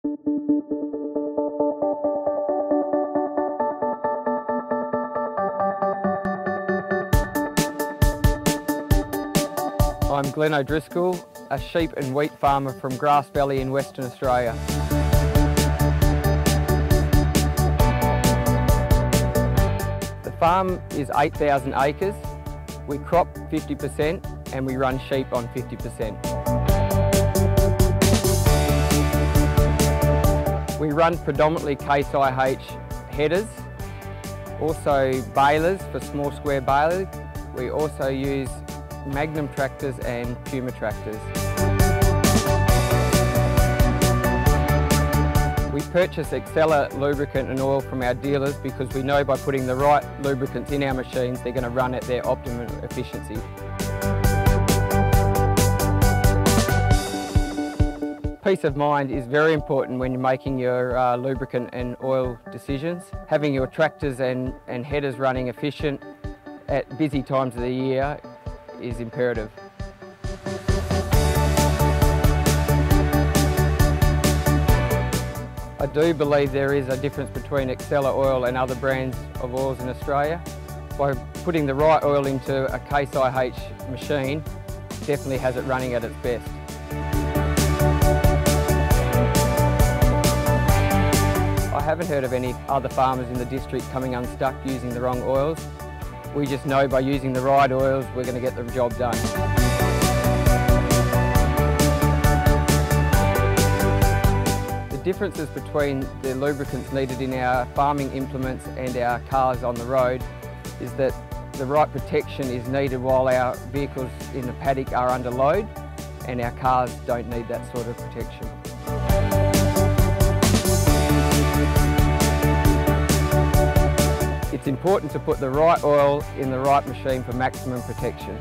I'm Glenn O'Driscoll, a sheep and wheat farmer from Grass Valley in Western Australia. The farm is 8,000 acres. We crop 50% and we run sheep on 50%. We run predominantly Case IH headers, also balers for small square balers. We also use Magnum tractors and Puma tractors. We purchase Excella lubricant and oil from our dealers because we know by putting the right lubricants in our machines they're going to run at their optimum efficiency. Peace of mind is very important when you're making your lubricant and oil decisions. Having your tractors and headers running efficient at busy times of the year is imperative. I do believe there is a difference between Excella oil and other brands of oils in Australia. By putting the right oil into a Case IH machine, definitely has it running at its best. I haven't heard of any other farmers in the district coming unstuck using the wrong oils. We just know by using the right oils we're going to get the job done. The differences between the lubricants needed in our farming implements and our cars on the road is that the right protection is needed while our vehicles in the paddock are under load, and our cars don't need that sort of protection. It's important to put the right oil in the right machine for maximum protection.